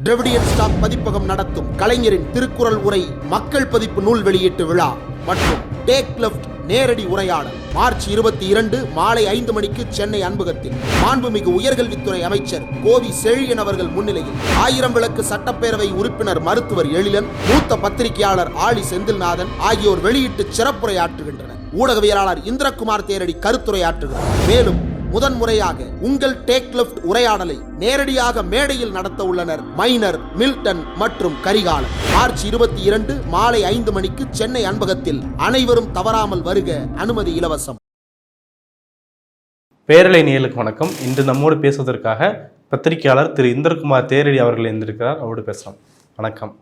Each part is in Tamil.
டிராவிடியன் ஸ்டாக் பதிப்பகம் நடத்தும் கலைஞரின் திருக்குறள் உரை மக்கள் பதிப்பு நூல் வெளியீட்டு விழா மற்றும் டேக் லெஃப்ட் நேரடி உரையாடல் மார்ச் 22 மாலை 5 மணிக்கு சென்னை அன்பகத்தில் மாண்புமிகு உயர்கல்வித்துறை அமைச்சர் கோவி செழியன் அவர்கள் முன்னிலையில் 1000 விளக்கு சட்டப்பேரவை உறுப்பினர் மருத்துவர் எழிலன், மூத்த பத்திரிகையாளர் ஆழி செந்தில்நாதன் ஆகியோர் வெளியிட்டு சிறப்புரையாற்றுகின்றனர். ஊடகவியலாளர் இந்திரகுமார் தேரடி கருத்துரையாற்றுகிறார். மேலும் முதன்முறையாக உங்கள் டேக் லெஃப்ட் உரையாடலை நேரடியாக மேடையில் நடத்த உள்ளனர் மைனர், மில்டன் மற்றும் கரிகாலன். மார்ச் 22 மாலை 5 மணிக்கு சென்னை அன்பகத்தில். அனைவரும் தவறாமல் வருக. அனுமதி இலவசம். பேரலை நேயர்களுக்கு வணக்கம். இன்று நம்மோடு பேசுவதற்காக பத்திரிகையாளர் திரு இந்திரகுமார் தேரடி அவர்கள் இருந்திருக்கிறார். அவரோடு பேசலாம். வணக்கம்.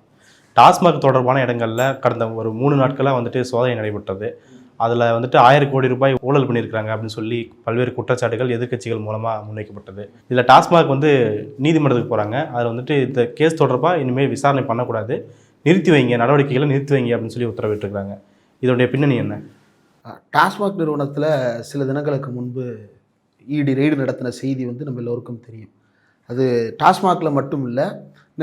டாஸ்மாக் தொடர்பான இடங்களில் கடந்த ஒரு 3 நாட்களாக சோதனை நடைபெற்றது. அதில் 1000 கோடி ரூபாய் ஊழல் பண்ணியிருக்கிறாங்க அப்படின்னு சொல்லி பல்வேறு குற்றச்சாட்டுகள் எதிர்க்கட்சிகள் மூலமாக முன்வைக்கப்பட்டது. இதில் டாஸ்மாக் நீதிமன்றத்துக்கு போகிறாங்க. அதில் இந்த கேஸ் தொடர்பாக இனிமேல் விசாரணை பண்ணக்கூடாது, நிறுத்தி வைங்க, நடவடிக்கைகளை நிறுத்தி வைங்க அப்படின்னு சொல்லி உத்தரவிட்டிருக்கிறாங்க. இதோடைய பின்னணி என்ன? டாஸ்மாக் நிறுவனத்தில் சில தினங்களுக்கு முன்பு இடி ரெய்டு நடத்தின செய்தி நம்ம எல்லோருக்கும் தெரியும். அது டாஸ்மாகில் மட்டும் இல்லை,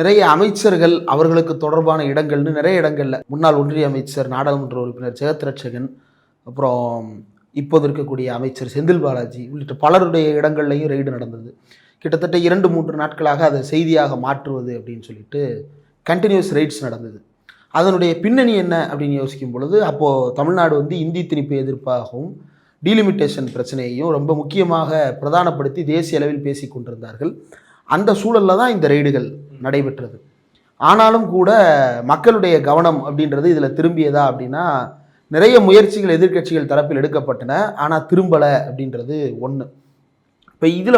நிறைய அமைச்சர்கள் அவர்களுக்கு தொடர்பான இடங்கள்னு நிறைய இடங்களில் முன்னாள் ஒன்றிய அமைச்சர், நாடாளுமன்ற உறுப்பினர் ஜெகத்ரட்சகன், அப்புறம் இப்போது இருக்கக்கூடிய அமைச்சர் செந்தில் பாலாஜி உள்ளிட்ட பலருடைய இடங்கள்லையும் ரெய்டு நடந்தது. கிட்டத்தட்ட 2-3 நாட்களாக அதை செய்தியாக மாற்றுவது அப்படின்னு சொல்லிட்டு கண்டினியூஸ் ரெய்ட்ஸ் நடந்தது. அதனுடைய பின்னணி என்ன அப்படின்னு யோசிக்கும் பொழுது, அப்போது தமிழ்நாடு இந்தி திணிப்பு எதிர்ப்பாகவும் டீலிமிட்டேஷன் பிரச்சனையையும் ரொம்ப முக்கியமாக பிரதானப்படுத்தி தேசிய அளவில் பேசி கொண்டிருந்தார்கள். அந்த சூழலில் தான் இந்த ரெய்டுகள் நடைபெற்றது. ஆனாலும் கூட மக்களுடைய கவனம் அப்படின்றது இதில் திரும்பியதா அப்படின்னா, நிறைய முயற்சிகள் எதிர்க்கட்சிகள் தரப்பில் எடுக்கப்பட்டன, ஆனால் திரும்பலை அப்படின்றது ஒன்று. இப்போ இதில்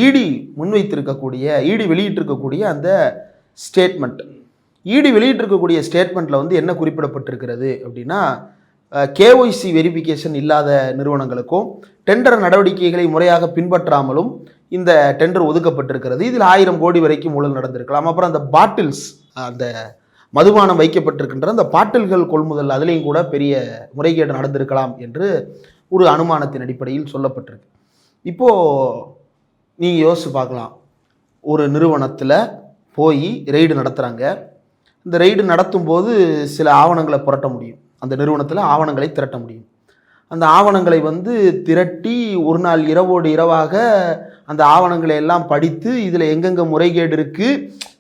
இடி முன்வைத்திருக்கக்கூடிய, இடி வெளியிட்டிருக்கக்கூடிய அந்த ஸ்டேட்மெண்ட், இடி வெளியிட்டிருக்கக்கூடிய ஸ்டேட்மெண்ட்டில் என்ன குறிப்பிடப்பட்டிருக்கிறது அப்படின்னா, கேஒய்சி வெரிஃபிகேஷன் இல்லாத நிறுவனங்களுக்கும் டெண்டர் நடவடிக்கைகளை முறையாக பின்பற்றாமலும் இந்த டெண்டர் ஒதுக்கப்பட்டிருக்கிறது. இதில் 1000 கோடி வரைக்கும் ஊழல் நடந்திருக்கலாம். அப்புறம் அந்த பாட்டில்ஸ், அந்த மதுபானம் வைக்கப்பட்டிருக்கின்ற அந்த பாட்டில்கள் கொள்முதல், அதுலேயும் கூட பெரிய முறைகேடு நடந்திருக்கலாம் என்று ஒரு அனுமானத்தின் அடிப்படையில் சொல்லப்பட்டிருக்கு. இப்போது நீங்கள் யோசிச்சு பார்க்கலாம், ஒரு நிறுவனத்தில் போய் ரெய்டு நடத்துகிறாங்க. இந்த ரெய்டு நடத்தும் போது சில ஆவணங்களை புரட்ட முடியும், அந்த நிறுவனத்தில் ஆவணங்களை திரட்ட முடியும். அந்த ஆவணங்களை திரட்டி ஒரு நாள் இரவோடு இரவாக அந்த ஆவணங்களை எல்லாம் படித்து இதில் எங்கெங்கே முறைகேடு இருக்குது,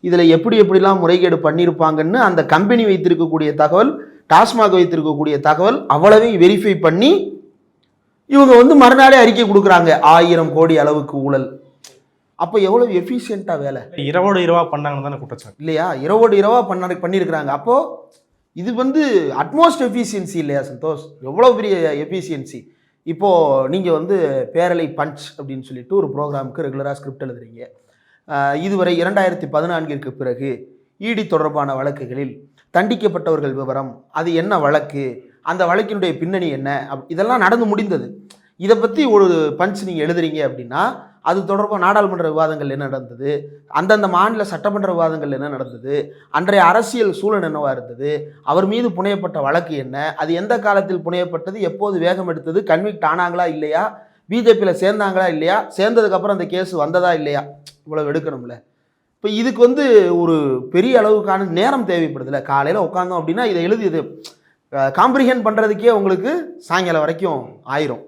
இதில் எப்படிலாம் முறைகேடு பண்ணியிருப்பாங்கன்னு அந்த கம்பெனி வைத்திருக்கக்கூடிய தகவல், டாஸ்மாக் வைத்திருக்கக்கூடிய தகவல் அவ்வளவையும் வெரிஃபை பண்ணி இவங்க மறுநாளே அறிக்கை கொடுக்குறாங்க 1000 கோடி அளவுக்கு ஊழல். அப்போ எவ்வளோ எஃபிஷியண்ட்டாக வேலை. இரவோடு இரவா பண்ணாங்கன்னு தானே குற்றச்சாட்டு இல்லையா? இரவோடு இரவா பண்ணியிருக்கிறாங்க. அப்போது இது அட்மோஸ்ட் எஃபிஷியன்சி இல்லையா சந்தோஷ்? எவ்வளோ பெரிய எஃபிஷியன்சி. இப்போது நீங்கள் பேரலை பஞ்ச் அப்படின்னு சொல்லிட்டு ஒரு ப்ரோக்ராமுக்கு ரெகுலராக ஸ்கிரிப்ட் எழுதுறீங்க. இதுவரை 2014 பிறகு இடி தொடர்பான வழக்குகளில் தண்டிக்கப்பட்டவர்கள் விவரம், அது என்ன வழக்கு, அந்த வழக்கினுடைய பின்னணி என்ன, இதெல்லாம் நடந்து முடிந்தது. இதை பற்றி ஒரு பஞ்ச் நீங்கள் எழுதுறீங்க அப்படின்னா, அது தொடர்பாக நாடாளுமன்ற விவாதங்கள் என்ன நடந்தது, அந்தந்த மாநில சட்டமன்ற விவாதங்கள் என்ன நடந்தது, அன்றைய அரசியல் சூழல் என்னவாக இருந்தது, அவர் மீது புனையப்பட்ட வழக்கு என்ன, அது எந்த காலத்தில் புனையப்பட்டது, எப்போது வேகம் எடுத்தது, கன்விக்ட் ஆனாங்களா இல்லையா, பிஜேபியில் சேர்ந்தாங்களா இல்லையா, சேர்ந்ததுக்கப்புறம் அந்த கேஸ் வந்ததா இல்லையா, இவ்வளோ எடுக்கணும்ல. இப்போ இதுக்கு ஒரு பெரிய அளவுக்கான நேரம் தேவைப்படுதில்ல. காலையில் உட்காந்தோம் அப்படின்னா இதை எழுதியது காம்ப்ரிஹெண்ட் பண்ணுறதுக்கே உங்களுக்கு சாயங்காலம் வரைக்கும் ஆயிரும்.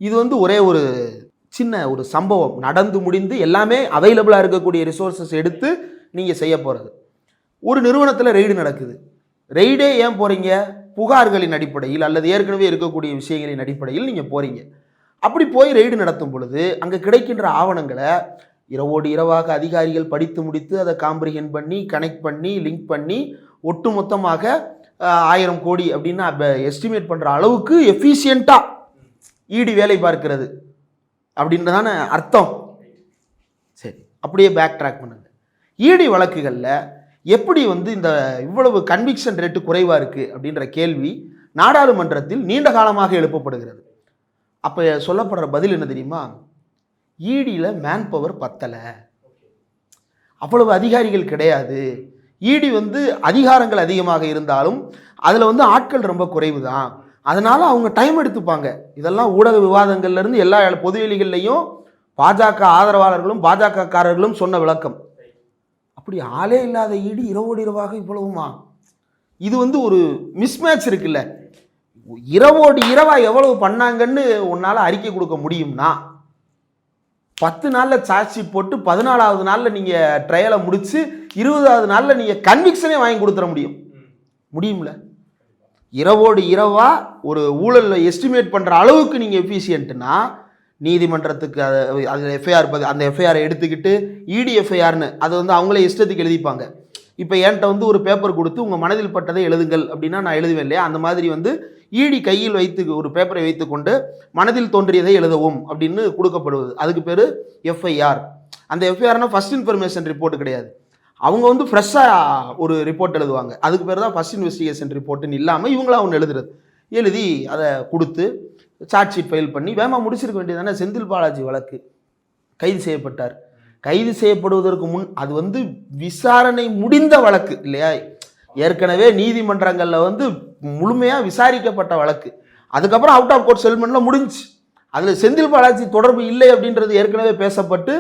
இது ஒரே ஒரு சின்ன ஒரு சம்பவம் நடந்து முடிந்து எல்லாமே அவைலபிளாக இருக்கக்கூடிய ரிசோர்ஸஸ் எடுத்து நீங்கள் செய்ய போகிறது. ஒரு நிறுவனத்தில் ரெய்டு நடக்குது. ரெய்டே ஏன் போகிறீங்க? புகார்களின் அடிப்படையில் அல்லது ஏற்கனவே இருக்கக்கூடிய விஷயங்களின் அடிப்படையில் நீங்கள் போகிறீங்க. அப்படி போய் ரெய்டு நடத்தும் பொழுது அங்கே கிடைக்கின்ற ஆவணங்களை இரவோடு இரவாக அதிகாரிகள் படித்து முடித்து அதை காம்ப்ரிஹெண்ட் பண்ணி, கனெக்ட் பண்ணி, லிங்க் பண்ணி ஒட்டு மொத்தமாக 1000 கோடி அப்படின்னா எஸ்டிமேட் பண்ணுற அளவுக்கு எஃபிஷியண்ட்டாக இடி வேலை பார்க்கிறது அப்படின்றதான அர்த்தம். சரி, அப்படியே பேக் ட்ராக் பண்ணுங்க. இடி வழக்குகளில் எப்படி இந்த இவ்வளவு கன்விக்ஷன் ரேட்டு குறைவாக இருக்குது அப்படின்ற கேள்வி நாடாளுமன்றத்தில் நீண்ட காலமாக எழுப்பப்படுகிறது. அப்போ சொல்லப்படுற பதில் என்ன தெரியுமா? இடியில் மேன் பவர் பத்தலை, அவ்வளவு அதிகாரிகள் கிடையாது. இடி அதிகாரங்கள் அதிகமாக இருந்தாலும் அதில் ஆட்கள் ரொம்ப குறைவு தான், அதனால் அவங்க டைம் எடுத்துப்பாங்க. இதெல்லாம் ஊடக விவாதங்கள்லேருந்து எல்லா பொதுவெளிகள்லையும் பாஜக ஆதரவாளர்களும் பாஜகக்காரர்களும் சொன்ன விளக்கம். அப்படி அப்படி ஆளே இல்லாத ஈடு இரவோடு இரவாக இவ்வளவுமா? இது வந்து ஒரு மிஸ்மேட்ச் இருக்குல்ல. இரவோடு இரவா எவ்வளவு பண்ணாங்கன்னு உன்னால அறிக்கை கொடுக்க முடியும்னா 10 நாள்ல சார்ஜ் ஷீட் போட்டு 14வது நாள்ல நீங்க ட்ரையலை முடிச்சு 20வது நாள்ல நீங்க கன்விக்ஷனே வாங்கி கொடுத்துட முடியும்ல. இரவோடு இரவா ஒரு ஊழல் எஸ்டிமேட் பண்ற அளவுக்கு நீங்க எஃபிஷியன்ட்னா நீதிமன்றத்துக்கு அதில் எஃப்ஐஆர் அந்த எஃப்ஐஆரை எடுத்துக்கிட்டு இடி எஃப்ஐஆர்னு அதை வந்து அவங்களே இஷ்டத்துக்கு எழுதிப்பாங்க. இப்போ என்கிட்ட வந்து ஒரு பேப்பர் கொடுத்து உங்கள் மனதில் பட்டதை எழுதுங்கள் அப்படின்னா நான் எழுதுவேன் இல்லையா? அந்த மாதிரி வந்து இடி கையில் வைத்து ஒரு பேப்பரை வைத்துக்கொண்டு மனதில் தோன்றியதை எழுதவும் அப்படின்னு கொடுக்கப்படுவது. அதுக்கு பேர் எஃப்ஐஆர். அந்த எஃப்ஐஆர்னா ஃபர்ஸ்ட் இன்ஃபர்மேஷன் ரிப்போர்ட் கிடையாது. அவங்க வந்து ஃப்ரெஷ்ஷாக ஒரு ரிப்போர்ட் எழுதுவாங்க. அதுக்கு பேர் தான் ஃபர்ஸ்ட் இன்வெஸ்டிகேஷன் ரிப்போர்ட்டுன்னு இல்லாமல் இவங்களாம் ஒன்று எழுதுறது. எழுதி அதை கொடுத்து சார்ஜ் ஷீட் ஃபைல் பண்ணி வேமா முடிச்சிருக்க வேண்டியதானே. செந்தில் பாலாஜி வழக்கு கைது செய்யப்பட்டார். கைது செய்யப்படுவதற்கு முன் அது வந்து விசாரணை முடிந்த வழக்கு இல்லையா? ஏற்கனவே நீதிமன்றங்களில் வந்து முழுமையாக விசாரிக்கப்பட்ட வழக்கு. அதுக்கப்புறம் அவுட் ஆஃப் கோர்ட் செட்டில்மெண்ட்ல முடிஞ்சு அதில் செந்தில் பாலாஜி தொடர்பு இல்லை அப்படின்றது ஏற்கனவே பேசப்பட்டு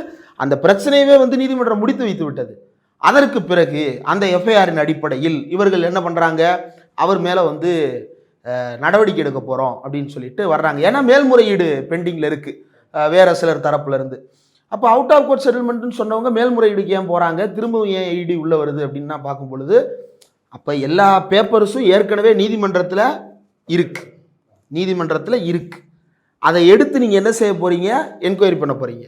அந்த பிரச்சனையவே வந்து நீதிமன்றம் முடித்து வைத்து விட்டது. அதற்கு பிறகு அந்த எஃப்ஐஆரின் அடிப்படையில் இவர்கள் என்ன பண்ணுறாங்க, அவர் மேலே வந்து நடவடிக்கை எடுக்க போகிறோம் அப்படின்னு சொல்லிட்டு வர்றாங்க. ஏன்னா மேல்முறையீடு பெண்டிங்கில் இருக்குது வேற சிலர் தரப்புல இருந்து. அப்போ அவுட் ஆஃப் கோர்ட் செட்டில்மெண்ட்னு சொன்னவங்க மேல்முறையீடுக்கு ஏன் போகிறாங்க, திரும்பவும் ஏன் இடி உள்ளே வருது அப்படின்னு நான் பார்க்கும் பொழுது அப்போ எல்லா பேப்பர்ஸும் ஏற்கனவே நீதிமன்றத்தில் இருக்கு. அதை எடுத்து நீங்கள் என்ன செய்ய போகிறீங்க, என்கொயரி பண்ண போகிறீங்க,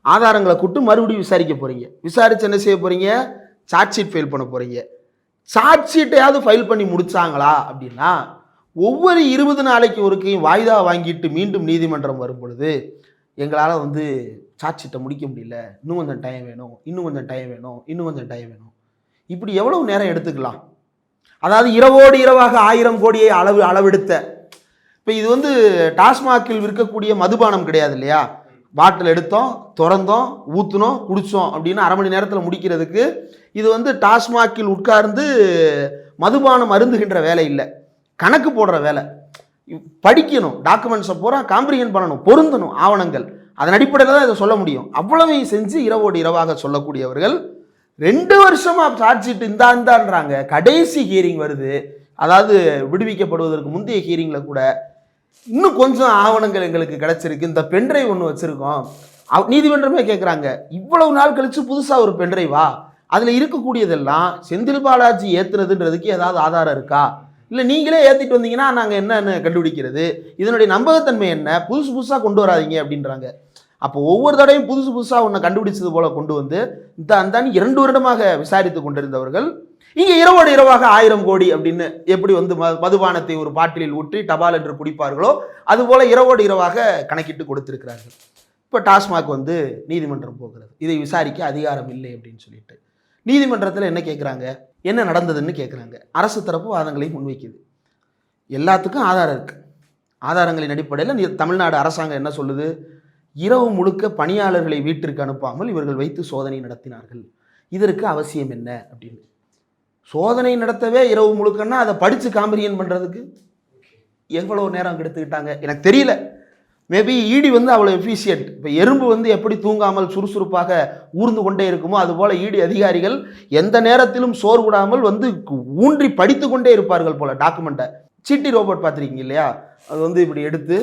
ஆதாரங்களை கூட்டு மறுபடியும் விசாரிக்க போகிறீங்க. விசாரித்து என்ன செய்ய போகிறீங்க, சார்ஜ் ஷீட் ஃபைல் பண்ண போகிறீங்க. சார்ஜ் ஷீட்டையாவது ஃபைல் பண்ணி முடிச்சாங்களா அப்படின்னா ஒவ்வொரு 20 நாளைக்கு ஒருக்கையும் வாய்தா வாங்கிட்டு மீண்டும் நீதிமன்றம் வரும் பொழுது எங்களால் வந்து சார்ஜ் ஷீட்டை முடிக்க முடியல, இன்னும் கொஞ்சம் டைம் வேணும். இப்படி எவ்வளவு நேரம் எடுத்துக்கலாம்? அதாவது இரவோடு இரவாக 1000 கோடியை அளவெடுத்த. இப்போ இது வந்து டாஸ்மாகில் விற்கக்கூடிய மதுபானம் கிடையாது இல்லையா? பாட்டில் எடுத்தோம், திறந்தோம், ஊற்றுனோம், குடித்தோம் அப்படின்னு அரை மணி நேரத்தில் முடிக்கிறதுக்கு இது வந்து டாஸ்மாகில் உட்கார்ந்து மதுபானம் அருந்துகின்ற வேலை இல்லை, கணக்கு போடுற வேலை. படிக்கணும், டாக்குமெண்ட்ஸை பூரா காம்ப்ரிஹெண்ட் பண்ணணும், பொருந்தணும் ஆவணங்கள். அதன் அடிப்படையில் தான் இதை சொல்ல முடியும். அவ்வளவையும் செஞ்சு இரவோடு இரவாக சொல்லக்கூடியவர்கள் 2 வருஷமா சார்ஜ் ஷீட் இந்தான்றாங்க. கடைசி ஹியரிங் வருது, அதாவது விடுவிக்கப்படுவதற்கு முந்தைய ஹியரிங்கில் கூட இன்னும் கொஞ்சம் ஆவணங்கள் எங்களுக்கு கிடைச்சிருக்கு, இந்த பென்ட்ரைவ் ஒன்று வச்சுருக்கோம். நீதிமன்றமே கேட்குறாங்க, இவ்வளவு நாள் கழித்து புதுசாக ஒரு பென்ட்ரைவா, அதில் இருக்கக்கூடியதெல்லாம் செந்தில் பாலாஜி ஏற்றுனதுன்றதுக்கு ஏதாவது ஆதாரம் இருக்கா, இல்லை நீங்களே ஏற்றிட்டு வந்தீங்கன்னா நாங்கள் என்னன்னு கண்டுபிடிக்கிறது, இதனுடைய நம்பகத்தன்மை என்ன, புதுசாக கொண்டு வராதிங்க அப்படின்றாங்க. அப்போ ஒவ்வொரு தடையும் புதுசாக ஒன்று கண்டுபிடிச்சது போல கொண்டு வந்து அந்த 2 வருடமாக விசாரித்து கொண்டிருந்தவர்கள் இங்கே இரவோடு இரவாக 1000 கோடி அப்படின்னு எப்படி வந்து மதுபானத்தை ஒரு பாட்டிலில் ஊற்றி டபால் என்று குடிப்பார்களோ அதுபோல இரவோடு இரவாக கணக்கிட்டு கொடுத்திருக்கிறார்கள். இப்போ டாஸ்மாக் வந்து நீதிமன்றம் போகிறது, இதை விசாரிக்க அதிகாரம் இல்லை அப்படின்னு சொல்லிட்டு. நீதிமன்றத்தில் என்ன கேட்குறாங்க, என்ன நடந்ததுன்னு கேட்குறாங்க. அரசு தரப்பு வாதங்களை முன்வைக்குது. எல்லாத்துக்கும் ஆதாரம் இருக்குது. ஆதாரங்களின் அடிப்படையில் தமிழ்நாடு அரசாங்கம் என்ன சொல்லுது, இரவு முழுக்க பணியாளர்களை வீட்டிற்கு அனுப்பாமல் இவர்கள் வைத்து சோதனை நடத்தினார்கள், இதற்கு அவசியம் என்ன அப்படின்னு. சோதனை நடத்தவே இரவு முழுக்கன்னா அதை படித்து காம்ப்ரிஹெண்ட் பண்ணுறதுக்கு எவ்வளோ நேரம் எடுத்துக்கிட்டாங்க எனக்கு தெரியல. மேபி இடி வந்து அவ்வளோ எஃபிஷியன்ட். இப்போ எறும்பு வந்து எப்படி தூங்காமல் சுறுசுறுப்பாக ஊர்ந்து கொண்டே இருக்குமோ அதுபோல் இடி அதிகாரிகள் எந்த நேரத்திலும் சோர்வுடாமல் வந்து ஊன்றி படித்து கொண்டே இருப்பார்கள் போல் டாக்குமெண்ட்டை. சிட்டி ரோபோட் பார்த்துருக்கீங்க இல்லையா, அது வந்து இப்படி எடுத்து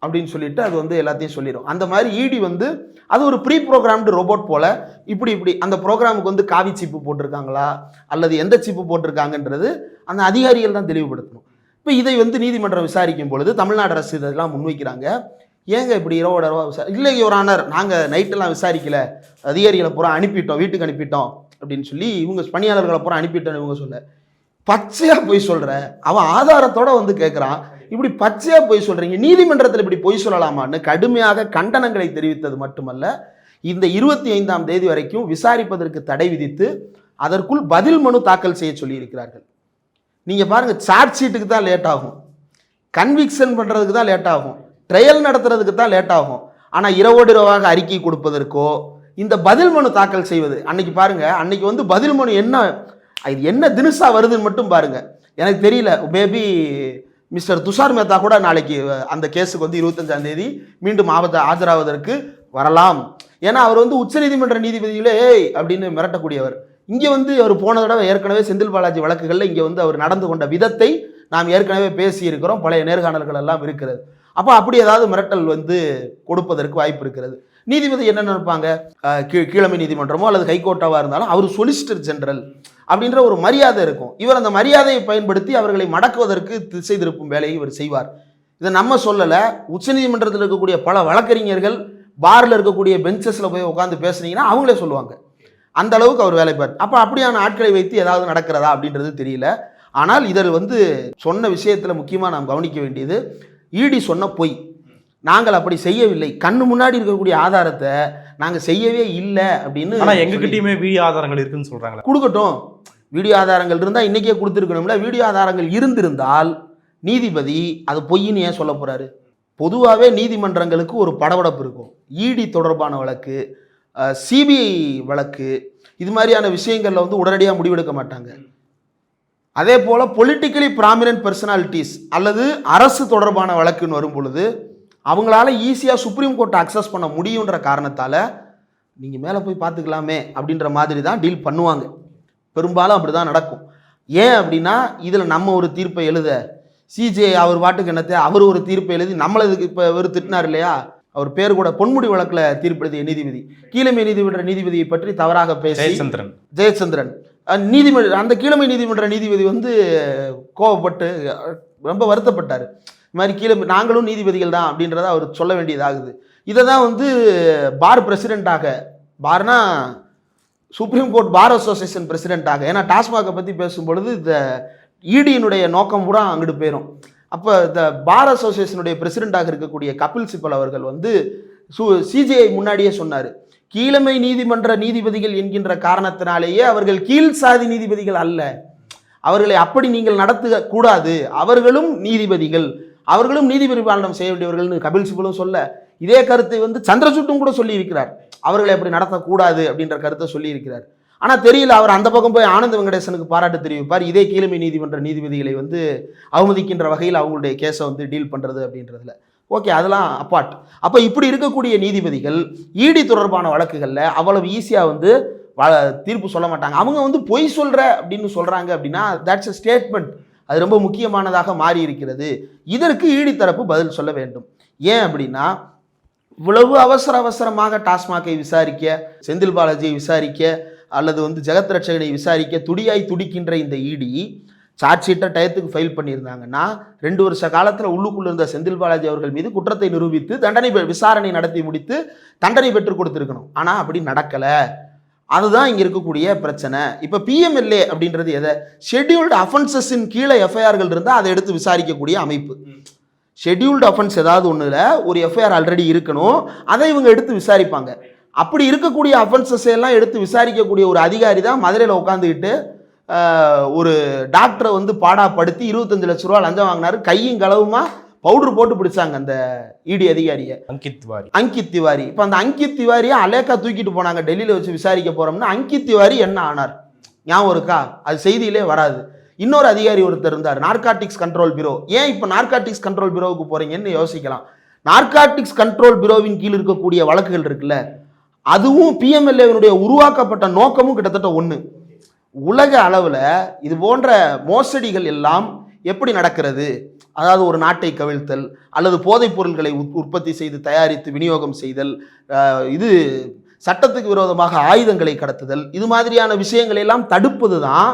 அப்படின்னு சொல்லிட்டு அது வந்து எல்லாத்தையும் சொல்லிடும். அந்த மாதிரி இடி வந்து அது ஒரு ப்ரீ ப்ரோக்ராம்டு ரோபோட் போல் இப்படி அந்த ப்ரோக்ராமுக்கு வந்து காவி சிப்பு போட்டிருக்காங்களா அல்லது எந்த சிப்பு போட்டிருக்காங்கன்றது அந்த அதிகாரிகள் தான் தெளிவுபடுத்தணும். இப்போ இதை வந்து நீதிமன்றம் விசாரிக்கும் பொழுது தமிழ்நாடு அரசு இதெல்லாம் முன்வைக்கிறாங்க. ஏங்க இப்படி இரவோட இல்லை யுவர் ஆனர், நாங்கள் நைட்டெல்லாம் விசாரிக்கல, அதிகாரிகளை பூரா அனுப்பிட்டோம், வீட்டுக்கு அனுப்பிட்டோம் அப்படின்னு சொல்லி இவங்க பணியாளர்களை பூரா அனுப்பிட்டோன்னு இவங்க சொல்ல. பச்சையாக போய் சொல்கிற அவன் ஆதாரத்தோடு வந்து கேட்குறான், இப்படி பச்சையாக போய் சொல்கிறீங்க, நீதிமன்றத்தில் இப்படி பொய் சொல்லலாமான்னு கடுமையாக கண்டனங்களை தெரிவித்தது மட்டுமல்ல, இந்த 25ஆம் தேதி வரைக்கும் விசாரிப்பதற்கு தடை விதித்து அதற்குள் பதில் மனு தாக்கல் செய்ய சொல்லியிருக்கிறார்கள். நீங்கள் பாருங்கள், சார்ஜ் ஷீட்டுக்கு தான் லேட் ஆகும், கன்விக்ஷன் பண்ணுறதுக்கு தான் லேட் ஆகும், ட்ரையல் நடத்துறதுக்கு தான் லேட் ஆகும். ஆனால் இரவோடு இரவாக அறிக்கை கொடுப்பதற்கோ இந்த பதில் மனு தாக்கல் செய்வது, அன்னைக்கு பாருங்கள், அன்னைக்கு வந்து பதில் மனு என்ன தினுசா வருதுன்னு மட்டும் பாருங்கள். எனக்கு தெரியல, மேபி மிஸ்டர் துஷார் மேத்தா கூட நாளைக்கு அந்த கேஸுக்கு வந்து 25ஆம் தேதி மீண்டும் ஆஜராவதற்கு வரலாம். ஏன்னா அவர் வந்து உச்சநீதிமன்ற நீதிபதிகளே ஏய் அப்படின்னு மிரட்டக்கூடியவர். இங்கே வந்து அவர் போன தடவை ஏற்கனவே செந்தில் பாலாஜி வழக்குகளில் இங்கே வந்து அவர் நடந்து கொண்ட விதத்தை நாம் ஏற்கனவே பேசியிருக்கிறோம், பழைய நேர்காணல்கள் எல்லாம் இருக்கிறது. அப்போ அப்படி ஏதாவது மிரட்டல் வந்து கொடுப்பதற்கு வாய்ப்பு இருக்கிறது. நீதிபதி என்ன நினைப்பாங்க, கீழமை நீதிமன்றமோ அல்லது ஹைகோர்ட்டாவா இருந்தாலும் அவர் சொலிசிட்டர் ஜெனரல் அப்படின்ற ஒரு மரியாதை இருக்கும். இவர் அந்த மரியாதையை பயன்படுத்தி அவர்களை மடக்குவதற்கு திசை திருப்பும் வேலையை இவர் செய்வார். இதை நம்ம சொல்லலை, உச்சநீதிமன்றத்தில் இருக்கக்கூடிய பல வழக்கறிஞர்கள் பாரில் இருக்கக்கூடிய பெஞ்சஸில் போய் உட்காந்து பேசுனீங்கன்னா அவங்களே சொல்லுவாங்க. அந்த அளவுக்கு அவர் வேலை பார்த்து. அப்போ அப்படியான ஆட்களை வைத்து ஏதாவது நடக்கிறதா அப்படின்றது தெரியல. ஆனால் இதில் வந்து சொன்ன விஷயத்தில் முக்கியமாக நாம் கவனிக்க வேண்டியது, இடி சொன்ன பொய். நாங்கள் அப்படி செய்யவில்லை, கண்ணு முன்னாடி இருக்கக்கூடிய ஆதாரத்தை நாங்கள் செய்யவே இல்லை அப்படின்னு. ஆனால் எங்ககிட்டயுமே வீடியோ ஆதாரங்கள் இருக்குன்னு சொல்கிறாங்களே. கொடுக்கட்டும், வீடியோ ஆதாரங்கள் இருந்தால் இன்றைக்கே கொடுத்துருக்கணும்ல. வீடியோ ஆதாரங்கள் இருந்திருந்தால் நீதிபதி அது பொய்ன்னு ஏன் சொல்ல போகிறாரு? பொதுவாகவே நீதிமன்றங்களுக்கு ஒரு படபடப்பு இருக்கும். இடி தொடர்பான வழக்கு, சிபிஐ வழக்கு, இது மாதிரியான விஷயங்களில் வந்து உடனடியாக முடிவெடுக்க மாட்டாங்க. அதே போல் பொலிட்டிக்கலி ப்ராமினன்ட் பர்சனாலிட்டிஸ் அல்லது அரசு தொடர்பான வழக்குன்னு வரும் பொழுது அவங்களால ஈஸியாக சுப்ரீம் கோர்ட்டை அக்சஸ் பண்ண முடியுன்ற காரணத்தால் நீங்கள் மேலே போய் பார்த்துக்கலாமே அப்படின்ற மாதிரி தான் டீல் பண்ணுவாங்க. பெரும்பாலும் அப்படி தான் நடக்கும். ஏன் அப்படின்னா இதில் நம்ம ஒரு தீர்ப்பை எழுத, சிஜே அவர் பாட்டுக்கு என்னத்தை அவர் ஒரு தீர்ப்பை எழுதி நம்மளதுக்கு இப்போ இவர் திட்டினார் இல்லையா, அவர் பேர் கூட பொன்முடி வழக்கில் தீர்ப்பெழுதிய நீதிபதி, கீழமை நீதிமன்ற நீதிபதியை பற்றி தவறாக பேசி ஜெயச்சந்திரன் நீதிமன்ற அந்த கீழமை நீதிமன்ற நீதிபதி வந்து கோவப்பட்டு ரொம்ப வருத்தப்பட்டார். இது மாதிரி கீழமை நாங்களும் நீதிபதிகள் தான் அப்படின்றத அவர் சொல்ல வேண்டியதாகுது. இதை தான் வந்து பார் பிரசிடெண்ட்டாக, பார்னா சுப்ரீம் கோர்ட் பார் அசோசியேஷன் பிரசிடெண்ட்டாக, ஏன்னா டாஸ்மாகை பற்றி பேசும்பொழுது இந்த இடியினுடைய நோக்கம் பூரா அங்கிட்டு போயிடும். அப்போ இந்த பார் அசோசியேஷனுடைய பிரசிடெண்ட்டாக இருக்கக்கூடிய கபில் சிபல் அவர்கள் வந்து சிஜிஐ முன்னாடியே சொன்னார், கீழமை நீதிமன்ற நீதிபதிகள் என்கின்ற காரணத்தினாலேயே அவர்கள் கீழ் சாதி நீதிபதிகள் அல்ல, அவர்களை அப்படி நீங்கள் நடத்த கூடாது, அவர்களும் நீதிபதிகள், அவர்களும் நீதி பரிபாலனம் செய்ய வேண்டியவர்கள்னு கபில் சிபலும் சொல்ல, இதே கருத்தை வந்து சந்திரசூட்டும் கூட சொல்லி இருக்கிறார், அவர்களை அப்படி நடத்தக்கூடாது அப்படின்ற கருத்தை சொல்லி இருக்கிறார். ஆனால் தெரியல, அவர் அந்த பக்கம் போய் ஆனந்த வெங்கடேசனுக்கு பாராட்டு தெரிவிப்பார், இதே கீழமை நீதிமன்ற நீதிபதிகளை வந்து அவமதிக்கின்ற வகையில் அவங்களுடைய கேஸை வந்து டீல் பண்ணுறது அப்படின்றதுல. ஓகே, அதெல்லாம் அப்பார்ட். அப்போ இப்படி இருக்கக்கூடிய நீதிபதிகள் இடி தொடர்பான வழக்குகளில் அவ்வளவு ஈஸியாக வந்து தீர்ப்பு சொல்ல மாட்டாங்க. அவங்க வந்து பொய் சொல்கிற அப்படின்னு சொல்கிறாங்க அப்படின்னா தட்ஸ் எ ஸ்டேட்மெண்ட், அது ரொம்ப முக்கியமானதாக மாறி இருக்கிறது. இதற்கு இடி தரப்பு பதில் சொல்ல வேண்டும். ஏன் அப்படின்னா இவ்வளவு அவசரமாக டாஸ்மாகை விசாரிக்க, செந்தில் பாலாஜியை விசாரிக்க அல்லது வந்து ஜெகத் ரட்சகனை விசாரிக்க துடிக்கின்ற இந்த இடி சார்ஜ் ஷீட்டை டயத்துக்கு ஃபைல் பண்ணியிருந்தாங்கன்னா 2 வருஷ காலத்தில் உள்ளுக்குள்ள இருந்த செந்தில் பாலாஜி அவர்கள் மீது குற்றத்தை நிரூபித்து விசாரணை நடத்தி முடித்து தண்டனை பெற்றுக் கொடுத்துருக்கணும். ஆனால் அப்படி நடக்கலை. அதுதான் இங்கே இருக்கக்கூடிய பிரச்சனை. இப்போ பிஎம்எல்ஏ அப்படின்றது எதை, ஷெட்யூல்டு அஃபென்சஸின் கீழே எஃப்ஐஆர்கள் இருந்தால் அதை எடுத்து விசாரிக்கக்கூடிய அமைப்பு. ஷெட்யூல்டு அஃபென்ஸ் ஏதாவது ஒன்றில் ஒரு எஃப்ஐஆர் ஆல்ரெடி இருக்கணும், அதை இவங்க எடுத்து விசாரிப்பாங்க. அப்படி இருக்கக்கூடிய அஃபென்சஸ் எல்லாம் எடுத்து விசாரிக்கக்கூடிய ஒரு அதிகாரி தான் மதுரையில் உட்காந்துக்கிட்டு ஒரு டாக்டரை வந்து பாடாப்படுத்தி 25 லட்ச ரூபா லஞ்சம் வாங்கினாரு, கையும் களவுமா பவுடர் போட்டு பிடிச்சாங்க அந்த இடி அதிகாரியை, அங்கித் திவாரி. இப்போ அந்த அங்கித் திவாரியை அலேக்கா தூக்கிட்டு போனாங்க, டெல்லியில் வச்சு விசாரிக்க போகிறோம்னா அங்கித் திவாரி என்ன ஆனார் ஞாபகம் இருக்கா? அது செய்தியிலே வராது. இன்னொரு அதிகாரி ஒருத்தர் இருந்தார், நார்காட்டிக்ஸ் கண்ட்ரோல் பியூரோ. ஏன் இப்போ நார்காட்டிக்ஸ் கண்ட்ரோல் பியூரோவுக்கு போகிறீங்கன்னு யோசிக்கலாம். நார்காட்டிக்ஸ் கண்ட்ரோல் பியூரோவின் கீழ் இருக்கக்கூடிய வழக்குகள் இருக்குல்ல, அதுவும் பிஎம்எல்ஏவினுடைய உருவாக்கப்பட்ட நோக்கமும் கிட்டத்தட்ட ஒன்று. உலக அளவில் இது போன்ற மோசடிகள் எல்லாம் எப்படி நடக்கிறது, அதாவது ஒரு நாட்டை கவிழ்த்தல் அல்லது போதைப் பொருள்களை உற்பத்தி செய்து தயாரித்து விநியோகம் செய்தல், இது சட்டத்துக்கு விரோதமாக ஆயுதங்களை கடத்துதல், இது மாதிரியான விஷயங்களை எல்லாம் தடுப்பது தான்.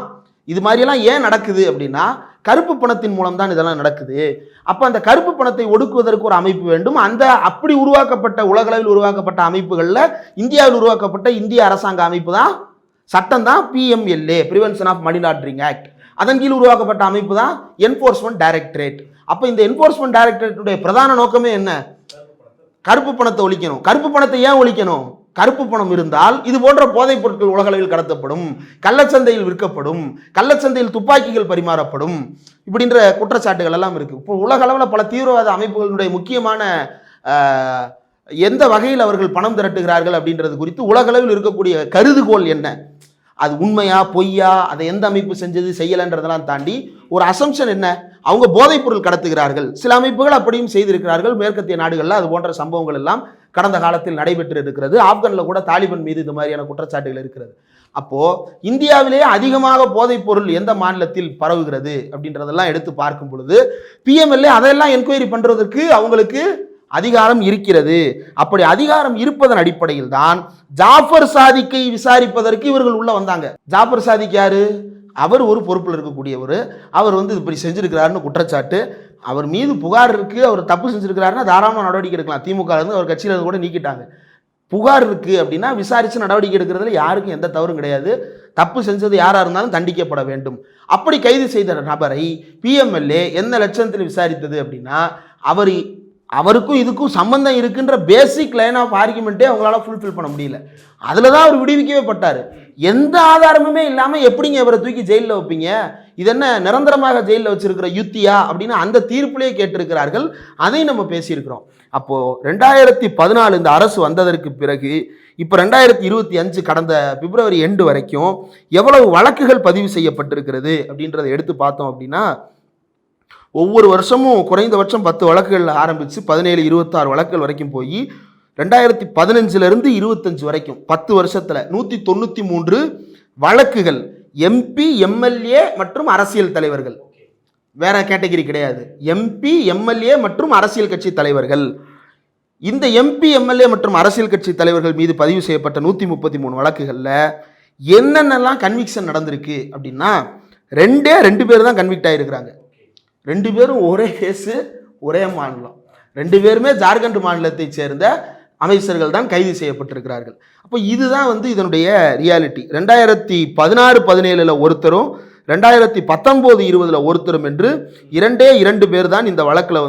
இது மாதிரியெல்லாம் ஏன் நடக்குது அப்படின்னா கருப்பு பணத்தின் மூலம் தான் இதெல்லாம் நடக்குது. அப்போ அந்த கருப்பு பணத்தை ஒடுக்குவதற்கு ஒரு அமைப்பு வேண்டும். அந்த அப்படி உருவாக்கப்பட்ட உலகளவில் உருவாக்கப்பட்ட அமைப்புகளில் இந்தியாவில் உருவாக்கப்பட்ட இந்திய அரசாங்க அமைப்பு தான், சட்டம் தான் PMLA, prevention of money laundering act. அதன் கீழ் உருவாக்கப்பட்ட அமைப்பு தான் என்போர்ஸ்மெண்ட் டைரக்டரேட். அப்போ இந்த என்போர்ஸ்மெண்ட் டைரக்டரேட்டுடைய பிரதான நோக்கமே என்ன? கருப்பு பணத்தை ஒழிக்கணும். கருப்பு பணத்தை ஏன் ஒழிக்கணும்? கருப்பு பணம் இருந்தால் இது போன்ற போதைப் பொருட்கள் உலகளவில் கடத்தப்படும், கள்ளச்சந்தையில் விற்கப்படும், கள்ளச்சந்தையில் துப்பாக்கிகள் பரிமாறப்படும், இப்படின்ற குற்றச்சாட்டுகள் எல்லாம் இருக்கு. இப்போ உலக அளவில் பல தீவிரவாத அமைப்புகளுடைய முக்கியமான எந்த வகையில் அவர்கள் பணம் திரட்டுகிறார்கள் அப்படின்றது குறித்து உலகளவில் இருக்கக்கூடிய கருதுகோள் என்ன? அது உண்மையா பொய்யா, அதை எந்த அமைப்பு செஞ்சது செய்யலைன்றதெல்லாம் தாண்டி ஒரு அசம்ஷன் என்ன, அவங்க போதைப் பொருள் கடத்துகிறார்கள். சில அமைப்புகள் அப்படியும் செய்திருக்கிறார்கள். மேற்கத்திய நாடுகளில் அது போன்ற சம்பவங்கள் எல்லாம் கடந்த காலத்தில் நடைபெற்று இருக்கிறது. ஆப்கானில் கூட தாலிபான் மீது இது மாதிரியான குற்றச்சாட்டுகள் இருக்கிறது. அப்போ இந்தியாவிலேயே அதிகமாக போதைப் பொருள் எந்த மாநிலத்தில் பரவுகிறது அப்படின்றதெல்லாம் எடுத்து பார்க்கும் பொழுது பிஎம்எல்ஏ அதெல்லாம் என்கொயரி பண்றதற்கு அவங்களுக்கு அதிகாரம் இருக்கிறது. அப்படி அதிகாரம் இருப்பதன் அடிப்படையில் தான் ஜாஃபர் சாதிக்கை விசாரிப்பதற்கு இவர்கள் உள்ள வந்தாங்க. ஜாஃபர் சாதிக் யாரு? அவர் ஒரு பொறுப்பில் இருக்கக்கூடியவர். அவர் இப்படி செஞ்சிருக்கிறாருன்னு குற்றச்சாட்டு, அவர் மீது புகார் இருக்கு, அவர் தப்பு செஞ்சிருக்கிறாருன்னா தாராளமாக நடவடிக்கை எடுக்கலாம். திமுக இருந்து அவர் கட்சியில கூட நீக்கிட்டாங்க. புகார் இருக்கு அப்படின்னா விசாரிச்சு நடவடிக்கை எடுக்கிறதுல யாருக்கும் எந்த தவறும் கிடையாது. தப்பு செஞ்சது யாரா இருந்தாலும் தண்டிக்கப்பட வேண்டும். அப்படி கைது செய்த நபரை பிஎம்எல்ஏ எந்த லட்சணத்தில் விசாரித்தது அப்படின்னா, அவருக்கும் இதுக்கும் சம்பந்தம் இருக்குன்ற பேசிக் லைன் ஆஃப் ஆர்குமெண்ட்டே அவங்களால ஃபுல்ஃபில் பண்ண முடியல. அதில் தான் அவர் விடுவிக்கவே பட்டார். எந்த ஆதாரமுமே இல்லாமல் எப்படிங்க இவரை தூக்கி ஜெயிலில் வைப்பீங்க? இது என்ன நிரந்தரமாக ஜெயிலில் வச்சிருக்கிற யுத்தியா அப்படின்னு அந்த தீர்ப்பிலேயே கேட்டிருக்கிறார்கள். அதையும் நம்ம பேசியிருக்கிறோம். அப்போது 2014 இந்த அரசு வந்ததற்கு பிறகு இப்போ 2025 கடந்த பிப்ரவரி எண்டு வரைக்கும் எவ்வளவு வழக்குகள் பதிவு செய்யப்பட்டிருக்கிறது அப்படின்றத எடுத்து பார்த்தோம் அப்படின்னா, ஒவ்வொரு வருஷமும் குறைந்தபட்சம் 10 வழக்குகள் ஆரம்பித்து 17, 26 வழக்குகள் வரைக்கும் போய் 2015 25 வரைக்கும் 10 வருஷத்தில் 193 வழக்குகள் எம்பி, எம்எல்ஏ மற்றும் அரசியல் தலைவர்கள், வேற கேட்டகரி கிடையாது. எம்பி, எம்எல்ஏ மற்றும் அரசியல் கட்சி தலைவர்கள். இந்த எம்பி, எம்எல்ஏ மற்றும் அரசியல் கட்சி தலைவர்கள் மீது பதிவு செய்யப்பட்ட 133 வழக்குகளில் என்னென்னலாம் கன்விக்ஷன் நடந்திருக்கு அப்படின்னா, 2 பேர் தான் கன்விக்ட் ஆகிருக்கிறாங்க. 2 பேரும் ஒரே கேஸு, ஒரே மாநிலம். 2 பேருமே ஜார்க்கண்ட் மாநிலத்தை சேர்ந்த அமைச்சர்கள் தான் கைது செய்யப்பட்டிருக்கிறார்கள். அப்போ இதுதான் இதனுடைய ரியாலிட்டி. 2016-17 ஒருத்தரும் 2019-20 ஒருத்தரும் என்று 2 பேர் தான் இந்த வழக்கில்